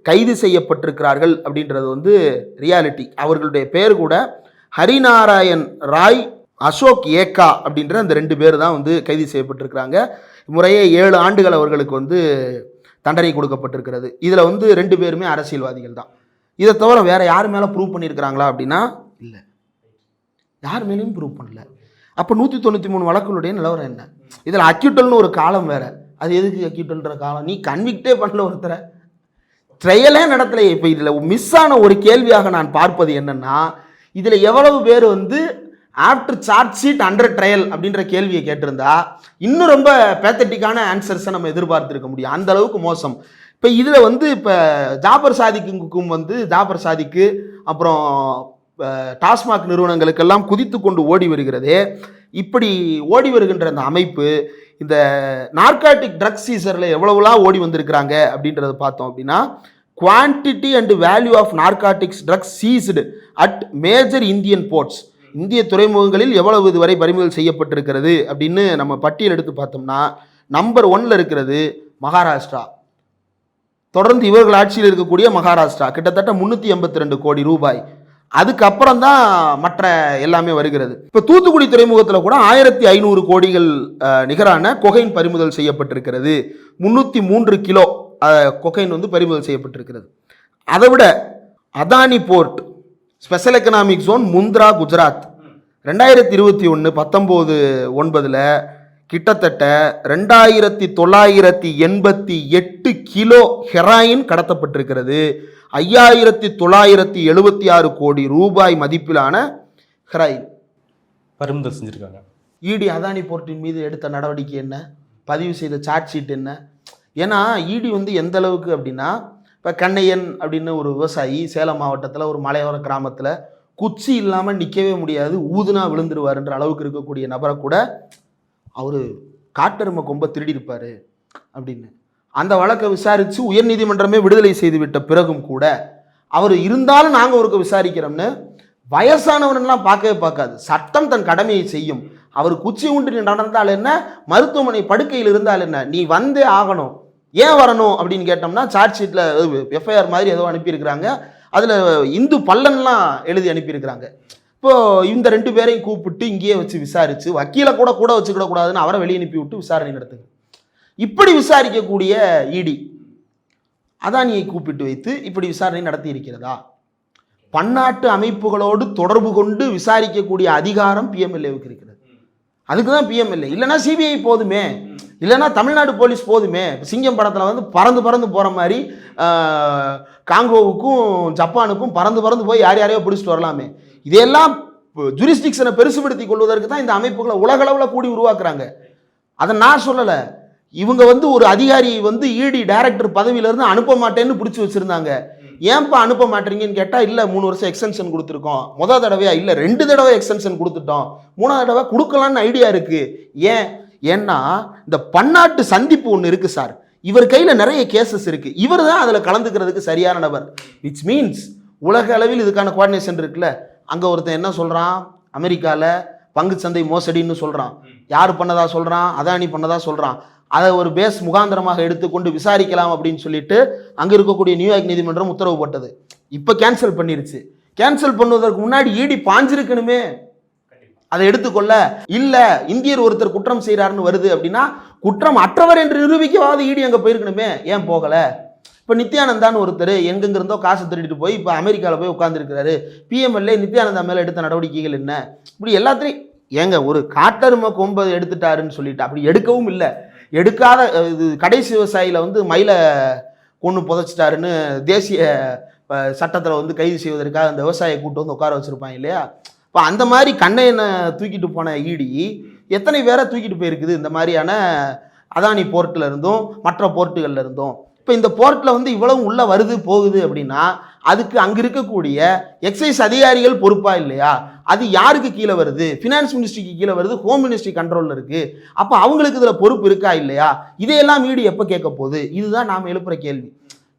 கைது செய்யப்பட்டிருக்கிறார்கள் அப்படின்றது ரியாலிட்டி. அவர்களுடைய பேர் கூட ஹரிநாராயண் ராய், அசோக் ஏக்கா அப்படின்ற அந்த 2 பேர் தான் கைது செய்யப்பட்டிருக்கிறாங்க. முறையே 7 ஆண்டுகள் அவர்களுக்கு தண்டனை கொடுக்கப்பட்டிருக்கிறது. இதில் 2 பேருமே அரசியல்வாதிகள் தான். இதை தவிர வேற யார் மேலே ப்ரூவ் பண்ணியிருக்கிறாங்களா அப்படின்னா இல்லை, யார் மேலேயும் ப்ரூவ் பண்ணல. அப்போ 193 வழக்குகளுடைய நிலவரம் என்ன? இதில் அக்யூட்டல்னு ஒரு காலம் வேற. அது எதுக்கு அக்யூட்டல்ன்ற காலம்? நீ கன்விக்டே பண்ணல, ஒருத்தரை ட்ரையலே நடத்தலை. இப்போ இதில் மிஸ் ஆன ஒரு கேள்வியாக நான் பார்ப்பது என்னன்னா, இதில் எவ்வளவு பேர் after charge sheet under trial அப்படின்ற கேள்வியை கேட்டிருந்தா இன்னும் ரொம்ப பேத்தட்டிக்கான ஆன்சர்ஸை நம்ம எதிர்பார்த்துருக்க முடியும். அந்த அளவுக்கு மோசம். இப்போ இதில் இப்போ ஜாஃபர் சாதிக்குக்கும் ஜாஃபர் சாதிக்கு அப்புறம் டாஸ்மாக் நிறுவனங்களுக்கெல்லாம் குதித்து கொண்டு ஓடி வருகிறதே. இப்படி ஓடி வருகின்ற அந்த அமைப்பு இந்த நார்காட்டிக் ட்ரக் சீசரில் எவ்வளவுலாம் ஓடி வந்திருக்கிறாங்க அப்படின்றத பார்த்தோம் அப்படின்னா, quantity and value of narcotics drugs seized at major Indian ports, இந்திய துறைமுகங்களில் எவ்வளவு இதுவரை பறிமுதல் செய்யப்பட்டிருக்கிறது அப்படின்னு நம்ம பட்டியல் எடுத்து பார்த்தோம்னா, நம்பர் 1ல் இருக்கிறது மகாராஷ்டிரா. தொடர்ந்து இவர்கள் ஆட்சியில் இருக்கக்கூடிய மகாராஷ்டிரா கிட்டத்தட்ட 382 கோடி ரூபாய். அதுக்கப்புறம் தான் மற்ற எல்லாமே வருகிறது. இப்போ தூத்துக்குடி துறைமுகத்தில் கூட 1500 கோடிகள் நிகரான கொகைன் பறிமுதல் செய்யப்பட்டிருக்கிறது. 303 கிலோ கொகைன் பறிமுதல் செய்யப்பட்டிருக்கிறது. அதை விட Adani port, special economic zone, Mundra, Gujarat 2021-19 கிட்டத்தட்ட 2988 கிலோ ஹெராயின் கடத்தப்பட்டிருக்கிறது. 5976 கோடி ரூபாய் மதிப்பிலான ஹெராயின் பறிமுதல் செஞ்சுருக்காங்க. இடி அதானி போர்ட்டின் மீது எடுத்த நடவடிக்கை என்ன, பதிவு செய்த சார்ஜ் ஷீட் என்ன? ஏன்னா இடி எந்த அளவுக்கு அப்படின்னா, இப்போ கண்ணையன் அப்படின்னு ஒரு விவசாயி சேலம் மாவட்டத்தில் ஒரு மலையோர கிராமத்தில் குச்சி இல்லாமல் நிற்கவே முடியாது, ஊதுனா விழுந்துருவாருன்ற அளவுக்கு இருக்கக்கூடிய நபரை கூட அவர் காட்டெருமை கொம்ப திருடியிருப்பார் அப்படின்னு அந்த வழக்கை விசாரித்து உயர்நீதிமன்றமே விடுதலை செய்துவிட்ட பிறகும் கூட அவர் இருந்தாலும் நாங்கள் அவருக்கு விசாரிக்கிறோம்னு வயசானவன்லாம் பார்க்கவே பார்க்காது. சட்டம் தன் கடமையை செய்யும். அவர் குச்சி உண்டு நடந்தால் என்ன, மருத்துவமனை படுக்கையில் இருந்தால் என்ன, நீ வந்தே ஆகணும். ஏன் வரணும் அப்படின்னு கேட்டோம்னா, சார்ஜ் ஷீட்டில் எஃப்ஐஆர் மாதிரி ஏதோ அனுப்பியிருக்கிறாங்க, அதில் இந்து பல்லன்லாம் எழுதி அனுப்பியிருக்கிறாங்க. இப்போது இந்த 2 பேரையும் கூப்பிட்டு இங்கேயே வச்சு விசாரித்து, வக்கீலை கூட வச்சுக்கிடக்கூடாதுன்னு அவரை வெளியே அனுப்பி விட்டு விசாரணை நடத்துங்க. இப்படி விசாரிக்கக்கூடிய இடி அதானியை கூப்பிட்டு வைத்து இப்படி விசாரணை நடத்தி இருக்கிறதா? பன்னாட்டு அமைப்புகளோடு தொடர்பு கொண்டு விசாரிக்கக்கூடிய அதிகாரம் பிஎம்எல்ஏவுக்கு இருக்கிறது. அதுக்கு தான் பிஎம்எல்ஏ. இல்லைன்னா சிபிஐ போதுமே, இல்லைன்னா தமிழ்நாடு போலீஸ் போதுமே. சிங்கம் படத்தில் வந்து பறந்து பறந்து போகிற மாதிரி காங்கோவுக்கும் ஜப்பானுக்கும் பறந்து பறந்து போய் யாரையோ பிடிச்சிட்டு வரலாமே. இதையெல்லாம் ஜூரிஸ்டிக்ஷனை பெருசுபடுத்தி கொள்வதற்கு தான் இந்த அமைப்புகளை உலகளவில் கூடி உருவாக்குறாங்க. அதை நான் சொல்லலை. இவங்க வந்து ஒரு அதிகாரியை வந்து இடி டைரக்டர் பதவியிலேருந்து அனுப்ப மாட்டேன்னு பிடிச்சி வச்சுருந்தாங்க. ஏன்ப்பா அனுப்ப மாட்டீங்கன்னு கேட்டால், இல்லை 3 வருஷம் எக்ஸ்டென்ஷன் கொடுத்துருக்கோம். முதல் தடவையா? இல்லை 2 தடவை எக்ஸ்டென்ஷன் கொடுத்துட்டோம், 3ஆவது தடவை கொடுக்கலான்னு ஐடியா இருக்குது. ஏன்னா இந்த பன்னாட்டு சந்திப்பு ஒன்று இருக்குது சார், இவர் கையில் நிறைய கேசஸ் இருக்குது, இவர் தான் அதில் கலந்துக்கிறதுக்கு சரியான நபர். விச் மீன்ஸ் உலக அளவில் இதுக்கான கோஆர்டினேஷன் இருக்குல்ல. அங்கே ஒருத்தன் என்ன சொல்கிறான், அமெரிக்காவில் பங்குச்சந்தை மோசடின்னு சொல்கிறான். யார் பண்ணதா சொல்கிறான்? அதானி பண்ணதா சொல்கிறான். அதை ஒரு பேஸ் முகாந்திரமாக எடுத்துக்கொண்டு விசாரிக்கலாம் அப்படின்னு சொல்லிட்டு அங்கே இருக்கக்கூடிய நியூயார்க் நீதிமன்றம் உத்தரவு போட்டது. இப்போ கேன்சல் பண்ணிருச்சு. கேன்சல் பண்ணுவதற்கு முன்னாடி இடி பாஞ்சிருக்கணுமே அதை எடுத்துக்கொள்ள. இல்லை இந்தியர் ஒருத்தர் குற்றம் செய்கிறாருன்னு வருது அப்படின்னா குற்றம் அற்றவர் என்று நிரூபிக்கவாது இடி அங்கே போயிருக்கணுமே. ஏன் போகலை? இப்போ நித்யானந்தான்னு ஒருத்தர் எங்கெங்க இருந்தோ காசு திருடிட்டு போய் இப்போ அமெரிக்காவில் போய் உட்காந்துருக்கிறாரு. பிஎம்எல்ஏ நித்யானந்தா மேலே எடுத்த நடவடிக்கைகள் என்ன? இப்படி எல்லாத்தையும் ஏங்க ஒரு காட்டருமை கொம்பை எடுத்துட்டாருன்னு சொல்லிட்டு அப்படி எடுக்கவும் இல்லை. எடுக்காத இது கடைசி விவசாயியில் வந்து மயிலை கொண்டு புதைச்சிட்டாருன்னு தேசிய சட்டத்தில் வந்து கைது செய்வதற்காக அந்த விவசாயியை கூட்டு வந்து உட்கார வச்சுருப்பாங்க இல்லையா? இப்போ அந்த மாதிரி கண்ணையனை தூக்கிட்டு போன இடி எத்தனை பேரை தூக்கிட்டு போயிருக்குது இந்த மாதிரியான அதானி போர்ட்டில் இருந்தும் மற்ற போர்ட்டுகளில் இருந்தும். இப்போ இந்த போர்ட்டில் வந்து இவ்வளவு உள்ளே வருது போகுது அப்படின்னா அதுக்கு அங்கே இருக்கக்கூடிய எக்ஸைஸ் அதிகாரிகள் பொறுப்பா இல்லையா? அது யாருக்கு கீழே வருது? ஃபினான்ஸ் மினிஸ்ட்ரிக்கு கீழே வருது, ஹோம் மினிஸ்ட்ரி கண்ட்ரோலில் இருக்குது. அப்போ அவங்களுக்கு இதில் பொறுப்பு இருக்கா இல்லையா? இதையெல்லாம் ஈடி எப்போ கேட்க போகுது? இதுதான் நாம் எழுப்புகிற கேள்வி.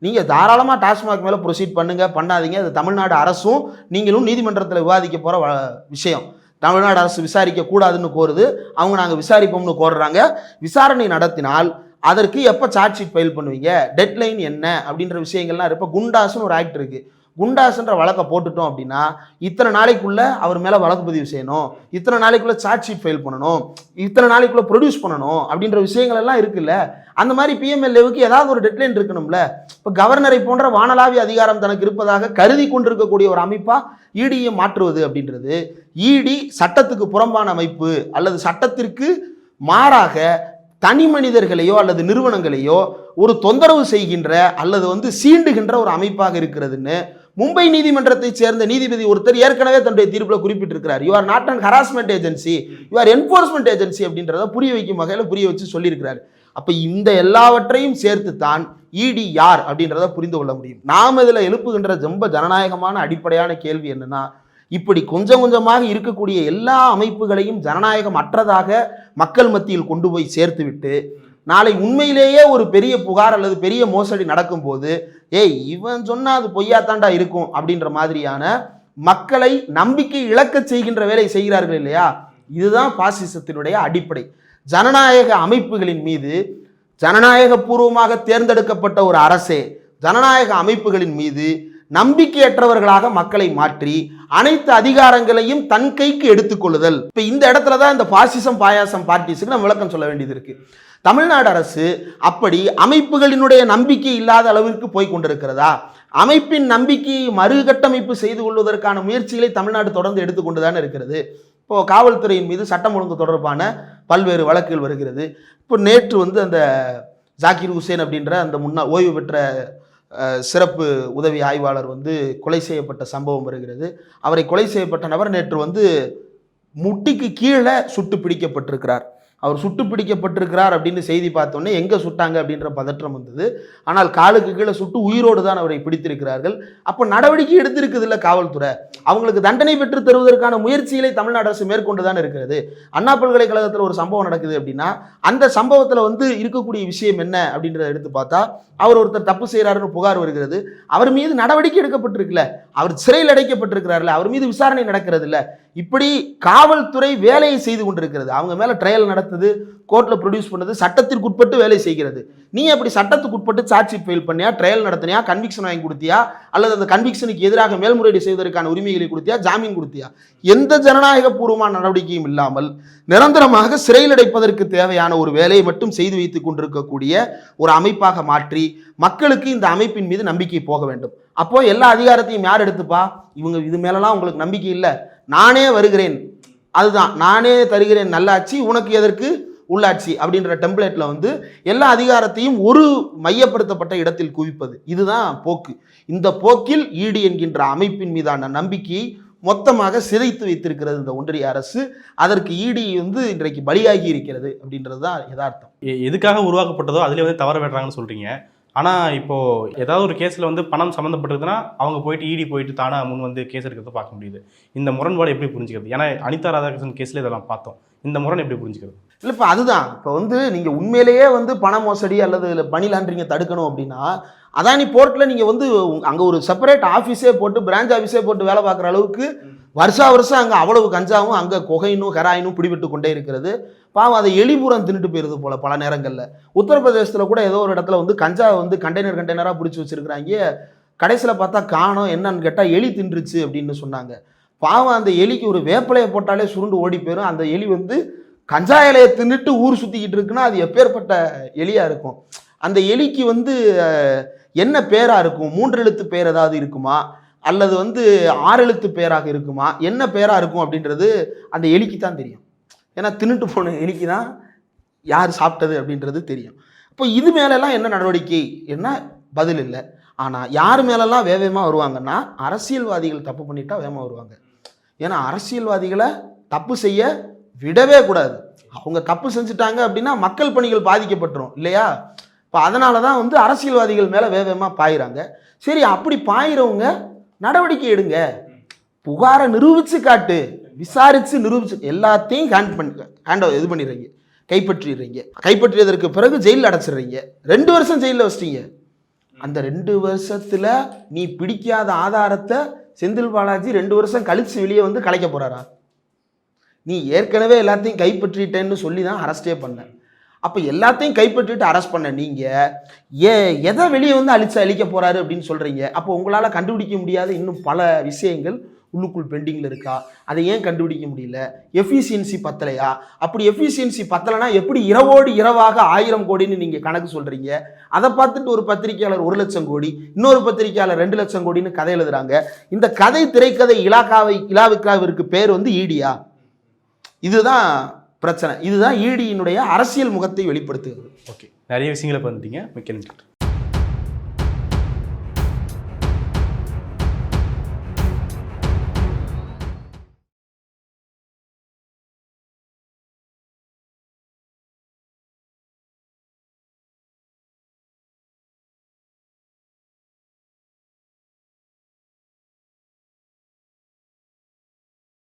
நீங்கள் தாராளமாக டாஸ்மாக் மேலே ப்ரொசீட் பண்ணுங்கள், பண்ணாதீங்க. அது தமிழ்நாடு அரசும் நீங்களும் நீதிமன்றத்தில் விவாதிக்க போகிற விஷயம். தமிழ்நாடு அரசு விசாரிக்க கூடாதுன்னு கோருது, அவங்க நாங்கள் விசாரிப்போம்னு கோருறாங்க. விசாரணை நடத்தினால் அதற்கு எப்போ சார்ஜ் ஷீட் ஃபைல் பண்ணுவீங்க, டெட்லைன் என்ன அப்படின்ற விஷயங்கள்லாம் இப்போ குண்டாஸ்னு ஒரு ஆக்ட் இருக்குது. குண்டாஸ்ன்ற வழக்கை போட்டுட்டோம் அப்படின்னா இத்தனை நாளைக்குள்ளே அவர் மேலே வழக்கு பதிவு செய்யணும், இத்தனை நாளைக்குள்ளே சார்ஜ் ஷீட் ஃபைல் பண்ணணும், இத்தனை நாளைக்குள்ளே ப்ரொடியூஸ் பண்ணணும் அப்படின்ற விஷயங்கள் எல்லாம் இருக்குல்ல. அந்த மாதிரி பிஎம்எல்ஏவுக்கு ஏதாவது ஒரு டெட்லைன் இருக்கணும்ல. இப்போ கவர்னரை போன்ற வானளாவிய அதிகாரம் தனக்கு இருப்பதாக கருதி கொண்டிருக்கக்கூடிய ஒரு அமைப்பாக இடியை மாற்றுவது அப்படின்றது, இடி சட்டத்துக்கு புறம்பான அமைப்பு அல்லது சட்டத்திற்கு மாறாக தனி மனிதர்களையோ அல்லது நிறுவனங்களையோ ஒரு தொந்தரவு செய்கின்ற அல்லது வந்து சீண்டுகின்ற ஒரு அமைப்பாக இருக்கிறதுன்னு மும்பை நீதிமன்றத்தை சேர்ந்த நீதிபதி ஒருத்தர் ஏற்கனவே தன்னுடைய தீர்ப்பில் குறிப்பிட்டிருக்கிறார். You are not an harassment agency, you are enforcement agency அப்படின்றத புரிய வைக்கும் வகையில் புரிய வச்சு சொல்லியிருக்கிறார். அப்போ இந்த எல்லாவற்றையும் சேர்த்து தான் இடி யார் அப்படின்றத புரிந்து கொள்ள முடியும். நாம் இதில் எழுப்புகின்ற ரொம்ப ஜனநாயகமான அடிப்படையான கேள்வி என்னன்னா, இப்படி கொஞ்சம் கொஞ்சமாக இருக்கக்கூடிய எல்லா அமைப்புகளையும் ஜனநாயகம் அற்றதாக மக்கள் மத்தியில் கொண்டு போய் சேர்த்துவிட்டு நாளை உண்மையிலேயே ஒரு பெரிய புகார் அல்லது பெரிய மோசடி நடக்கும்போது இவன் சொன்னா அது பொய்யாத்தாண்டா இருக்கும் அப்படின்ற மாதிரியான மக்களை நம்பிக்கை இழக்க செய்கின்ற வேலை செய்கிறார்கள் இல்லையா? இதுதான் பாசிசத்தினுடைய அடிப்படை. ஜனநாயக அமைப்புகளின் மீது ஜனநாயக பூர்வமாக தேர்ந்தெடுக்கப்பட்ட ஒரு அரசே ஜனநாயக அமைப்புகளின் மீது நம்பிக்கையற்றவர்களாக மக்களை மாற்றி அனைத்து அதிகாரங்களையும் தன் கைக்கு எடுத்துக்கொள்ளுதல். இப்ப இந்த இடத்துல தான் இந்த பாசிசம் பாயாசம் பார்ட்டிஸுக்கு நம்ம விளக்கம் சொல்ல வேண்டியது இருக்கு. தமிழ்நாடு அரசு அப்படி அமைப்புகளினுடைய நம்பிக்கை இல்லாத அளவிற்கு போய் கொண்டிருக்கிறதா? அமைப்பின் நம்பிக்கையை மறுகட்டமைப்பு செய்து கொள்வதற்கான முயற்சிகளை தமிழ்நாடு தொடர்ந்து எடுத்துக்கொண்டுதான் இருக்கிறது. இப்போ காவல்துறையின் மீது சட்டம் ஒழுங்கு தொடர்பான பல்வேறு வழக்குகள் வருகிறது. இப்போ நேற்று வந்து அந்த ஜாகிர் ஹுசேன் அப்படின்ற அந்த முன்னாள் ஓய்வு பெற்ற சிறப்பு உதவி ஆய்வாளர் வந்து கொலை செய்யப்பட்ட சம்பவம் வருகிறது. அவரை கொலை செய்யப்பட்ட நபர் நேற்று வந்து முட்டிக்கு கீழே சுட்டு பிடிக்கப்பட்டிருக்கிறார். அவர் சுட்டு பிடிக்கப்பட்டிருக்கிறார் அப்படின்னு செய்தி பார்த்தோன்னே எங்கே சுட்டாங்க அப்படின்ற பதற்றம் வந்தது. ஆனால் காலுக்கு கீழே சுட்டு உயிரோடு தான் அவரை பிடித்திருக்கிறார்கள். அப்போ நடவடிக்கை எடுத்திருக்குது இல்லை காவல்துறை, அவங்களுக்கு தண்டனை பெற்று தருவதற்கான முயற்சிகளை தமிழ்நாடு அரசு மேற்கொண்டு தான் இருக்கிறது. அண்ணா பல்கலைக்கழகத்தில் ஒரு சம்பவம் நடக்குது அப்படின்னா அந்த சம்பவத்தில் வந்து இருக்கக்கூடிய விஷயம் என்ன அப்படின்றத எடுத்து பார்த்தா, அவர் ஒருத்தர் தப்பு செய்கிறாருன்னு புகார் வருகிறது, அவர் மீது நடவடிக்கை எடுக்கப்பட்டிருக்குல்ல, அவர் சிறையில் அடைக்கப்பட்டிருக்கிறார்ல, அவர் மீது விசாரணை நடக்கிறது இல்லை. இப்படி காவல்துறை வேலையை செய்து கொண்டிருக்கிறது. அவங்க மேலே ட்ரையல் நடத்துது, கோர்ட்டில் ப்ரொடியூஸ் பண்ணது, சட்டத்திற்குட்பட்டு வேலை செய்கிறது. நீ அப்படி சட்டத்துக்குட்பட்டு சார்ஜ் ஷீட் ஃபைல் பண்ணியா, ட்ரையல் நடத்தினியா, கன்விக்ஷன் வாங்கி கொடுத்தியா, அல்லது அந்த கன்விக்ஷனுக்கு எதிராக மேல்முறையீடு செய்வதற்கான உரிமைகளை கொடுத்தியா, ஜாமீன் கொடுத்தியா? எந்த ஜனநாயக பூர்வமான நடவடிக்கையும் இல்லாமல் நிரந்தரமாக சிறையில் அடைப்பதற்கு தேவையான ஒரு வேலையை மட்டும் செய்து வைத்துக் கொண்டிருக்கக்கூடிய ஒரு அமைப்பாக மாற்றி மக்களுக்கு இந்த அமைப்பின் மீது நம்பிக்கை போக வேண்டும். அப்போ எல்லா அதிகாரத்தையும் யார் எடுத்துப்பா? இவங்க இது மேலலாம் உங்களுக்கு நம்பிக்கை இல்லை, நானே வருகிறேன், அதுதான் நானே தருகிறேன் நல்லாட்சி உனக்கு எதற்கு உள்ளாட்சி அப்படின்ற டெம்ப்ளேட்ல வந்து எல்லா அதிகாரத்தையும் ஒரு மையப்படுத்தப்பட்ட இடத்தில் குவிப்பது, இதுதான் போக்கு. இந்த போக்கில் இடி என்கின்ற அமைப்பின் மீதான நம்பிக்கையை மொத்தமாக சிதைத்து வைத்திருக்கிறது இந்த ஒன்றிய அரசு. அதற்கு இடி வந்து இன்றைக்கு பலியாகி இருக்கிறது அப்படின்றது தான் யதார்த்தம். எதுக்காக உருவாக்கப்பட்டதோ அதுலேயே வந்து தவற விடுறாங்கன்னு சொல்றீங்க. ஆனால் இப்போ ஏதாவது ஒரு கேஸில் வந்து பணம் சம்மந்தப்பட்டதுன்னா அவங்க போயிட்டு இடி போயிட்டு தானே முன் வந்து கேஸ் எடுக்கிறத பார்க்க முடியுது. இந்த முரண்பாடு எப்படி புரிஞ்சுக்கிறது? ஏன்னா அனிதா ராதாகிருஷ்ணன் கேஸில் இதெல்லாம் பார்த்தோம். இந்த முரண் எப்படி புரிஞ்சுக்கிறது? இல்லை, இப்போ அதுதான் இப்போ வந்து நீங்கள் உண்மையிலேயே வந்து பண மோசடி அல்லது மணி லாண்டரிங்கை தடுக்கணும் அப்படின்னா அதானி போர்ட்டில் நீங்கள் வந்து அங்கே ஒரு செப்பரேட் ஆஃபீஸே போட்டு பிரான்ச் ஆஃபீஸே போட்டு வேலை பார்க்குற அளவுக்கு வருஷம் அங்கே அவ்வளவு கஞ்சாவும் அங்கே கொகைனும் ஹெராயினும் பிடிபட்டு கொண்டே இருக்கிறது. பாவம் அதை எலிபுரம் தின்னுட்டு போயிருது போல பல நேரங்களில். உத்தரப்பிரதேசத்தில் கூட ஏதோ ஒரு இடத்துல வந்து கஞ்சா வந்து கண்டெய்னராக பிடிச்சி வச்சிருக்கிறாங்க. கடைசியில் பார்த்தா காணோம், என்னன்னு கேட்டால் எலி தின்றுச்சு அப்படின்னு சொன்னாங்க. பாவம் அந்த எலிக்கு ஒரு வேப்பிலையை போட்டாலே சுருண்டு ஓடி போயிடும். அந்த எலி வந்து கஞ்சா இலையை தின்னுட்டு ஊர் சுற்றிக்கிட்டு இருக்குன்னா அது எப்பேற்பட்ட எலியாக இருக்கும். அந்த எலிக்கு வந்து என்ன பேராக இருக்கும்? 3 எழுத்து பேர் ஏதாவது இருக்குமா, அல்லது வந்து 6 எழுத்து பேராக இருக்குமா, என்ன பேராக இருக்கும் அப்படின்றது அந்த எலிக்கு தான் தெரியும். ஏன்னா தின்னுட்டு போன எலிக்கு தான் யார் சாப்பிட்டது அப்படின்றது தெரியும். இப்போ இது மேலெல்லாம் என்ன நடவடிக்கை, என்ன பதில் இல்லை. ஆனால் யார் மேலெல்லாம் வேகமாக வருவாங்கன்னா அரசியல்வாதிகள் தப்பு பண்ணிட்டா வேகமாக வருவாங்க. ஏன்னா அரசியல்வாதிகளை தப்பு செய்ய விடவே கூடாது. அவங்க தப்பு செஞ்சுட்டாங்க அப்படின்னா மக்கள் பணிகள் பாதிக்கப்பட்டுரும் இல்லையா? இப்போ அதனால தான் வந்து அரசியல்வாதிகள் மேலே வேகமாக பாயிறாங்க. சரி, அப்படி பாயிறவங்க நடவடிக்கை எடுங்க, புகாரை நிரூபித்து காட்டு, விசாரித்து நிரூபிச்சு எல்லாத்தையும் இது பண்ணிடுறீங்க, கைப்பற்றிடுறீங்க. கைப்பற்றியதற்கு பிறகு ஜெயிலில் அடைச்சிடுறீங்க. 2 வருஷம் ஜெயிலில் வச்சிட்டீங்க. அந்த 2 வருஷத்தில் நீ பிடிக்காத ஆதாரத்தை செந்தில் பாலாஜி 2 வருஷம் கழித்து வெளியே வந்து கலைக்க போகிறாரா? நீ ஏற்கனவே எல்லாத்தையும் கைப்பற்றிட்டேன்னு சொல்லி தான் அரெஸ்டே பண்ண. அப்போ எல்லாத்தையும் கைப்பற்றிட்டு அரெஸ்ட் பண்ண நீங்கள் எதை வெளியே வந்து அழிக்க போகிறாரு அப்படின்னு சொல்கிறீங்க. அப்போ உங்களால் கண்டுபிடிக்க முடியாத இன்னும் பல விஷயங்கள் உள்ளுக்குள் பெண்டிங்கில் இருக்கா? அதை ஏன் கண்டுபிடிக்க முடியல? எஃபிஷியன்சி பத்தலையா? அப்படி எஃபிஷியன்சி பத்தலைனா எப்படி இரவோடு இரவாக 1000 கோடின்னு நீங்கள் கணக்கு சொல்கிறீங்க? அதை பார்த்துட்டு ஒரு பத்திரிகையாளர் 1 லட்சம் கோடி, இன்னொரு பத்திரிகையாளர் 2 லட்சம் கோடின்னு கதை எழுதுறாங்க. இந்த கதை திரைக்கதை இலாவிற்கு பேர் வந்து ஈடியா? இதுதான் பிரச்சனை. இதுதான் ஈடியினுடைய அரசியல் முகத்தை வெளிப்படுத்துகிறது. ஓகே, நிறைய விஷயங்களை பண்ணிட்டீங்க. மிக்க நன்றி.